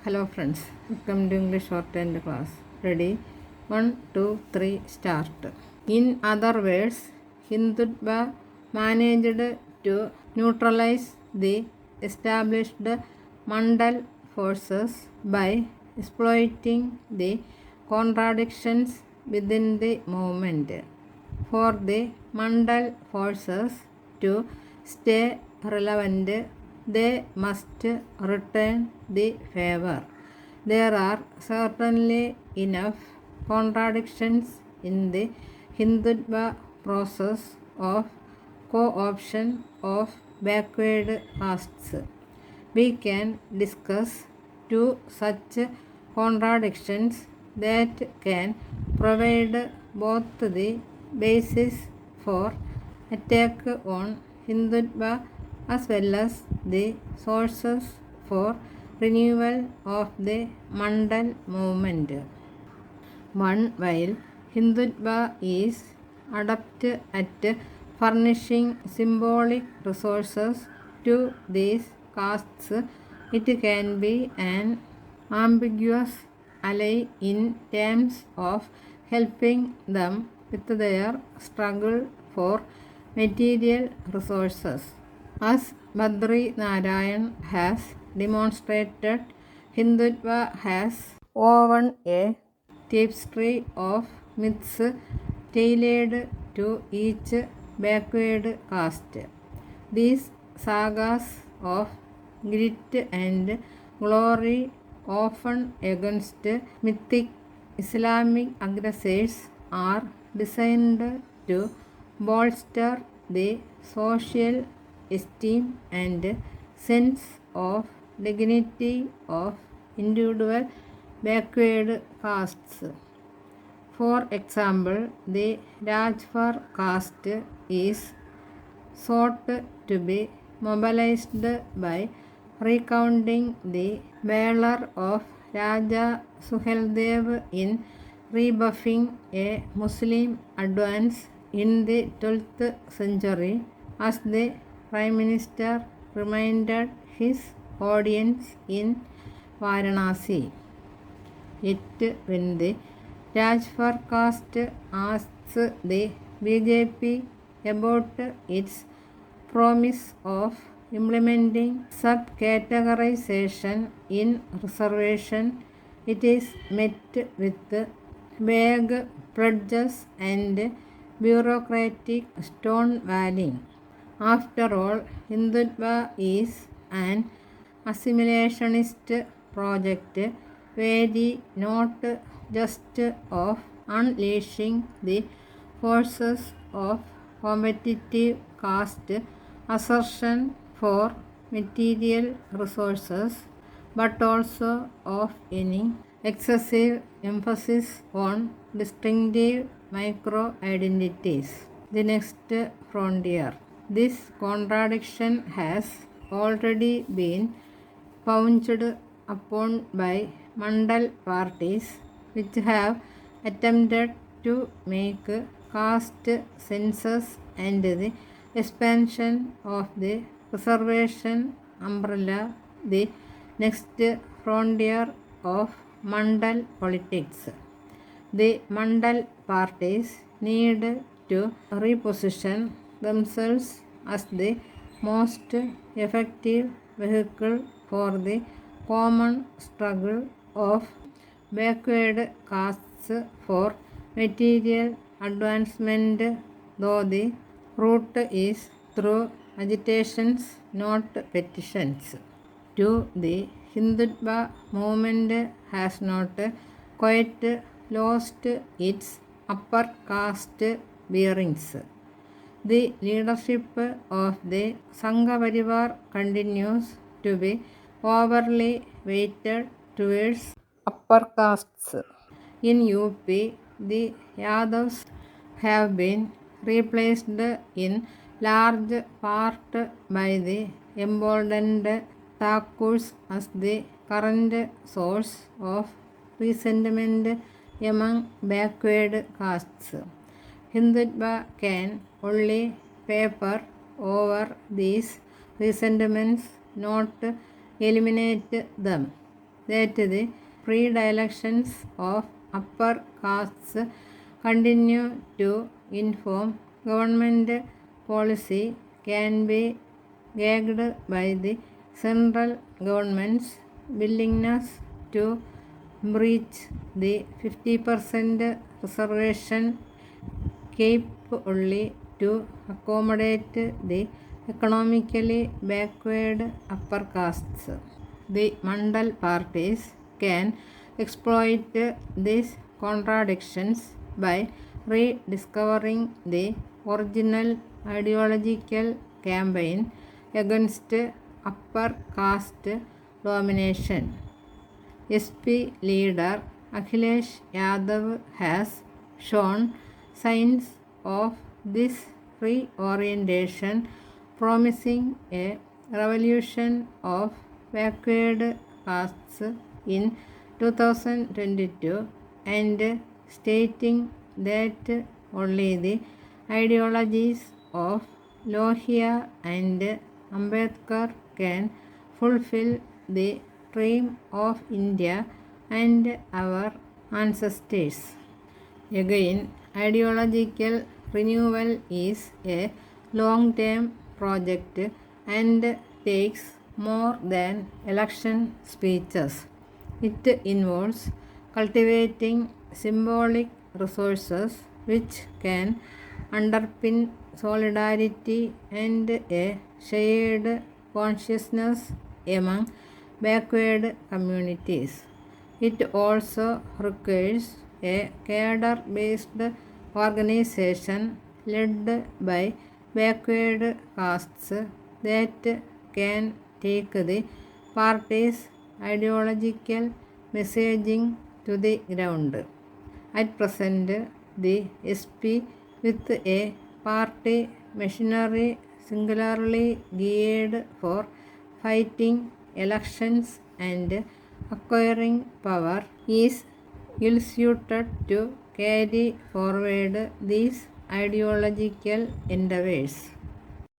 Hello friends, welcome to English Shorthand class. Ready? 1, 2, 3, start. In other words, Hindutva managed to neutralize the established Mandal forces by exploiting the contradictions within the movement. For the Mandal forces to stay relevant, they must return the favor. There are certainly enough contradictions in the Hindutva process of co-option of backward castes. We can discuss two such contradictions that can provide both the basis for attack on Hindutva as well as the sources for renewal of the Mandal movement. One, while Hindutva is adept at furnishing symbolic resources to these castes, it can be an ambiguous ally in terms of helping them with their struggle for material resources. As Badri Narayan has demonstrated, Hindutva has woven a tapestry of myths tailored to each backward caste. These sagas of grit and glory, often against mythic Islamic aggressors, are designed to bolster the social esteem and sense of dignity of individual backward castes. For example, the Rajpur caste is sought to be mobilized by recounting the valor of Raja Suheldev in rebuffing a Muslim advance in the 12th century, as the Prime Minister reminded his audience in Varanasi. Yet when the Rajpur caste asks the BJP about its promise of implementing subcategorization in reservation, it is met with vague pledges and bureaucratic stonewalling. After all, Hindutva is an assimilationist project wary not just of unleashing the forces of competitive caste assertion for material resources, but also of any excessive emphasis on distinctive micro-identities. The next frontier. This contradiction has already been pounced upon by Mandal parties, which have attempted to make caste census and the expansion of the reservation umbrella the next frontier of Mandal politics. The Mandal parties need to reposition themselves as the most effective vehicle for the common struggle of backward castes for material advancement, though the route is through agitations, not petitions. 2. The Hindutva movement has not quite lost its upper caste bearings. The leadership of the Sangha Parivar continues to be overly weighted towards upper castes. In UP, the Yadavs have been replaced in large part by the emboldened Thakurs as the current source of resentment among backward castes. Hindutva can only paper over these resentments, not eliminate them. that the predilections of upper castes continue to inform government policy can be gauged by the central government's willingness to breach the 50% reservation cap only to accommodate the economically backward upper castes. The Mandal parties can exploit these contradictions by rediscovering the original ideological campaign against upper caste domination. SP leader Akhilesh Yadav has shown signs of this reorientation, promising a revolution of backward castes in 2022 and stating that only the ideologies of Lohia and Ambedkar can fulfill the dream of India and our ancestors. Again, ideological renewal is a long-term project and takes more than election speeches. It involves cultivating symbolic resources which can underpin solidarity and a shared consciousness among backward communities. It also requires a cadre-based organization led by backward castes that can take the party's ideological messaging to the ground. At present, the SP with a party machinery singularly geared for fighting elections and acquiring power is ill-suited to carry forward these ideological endeavors.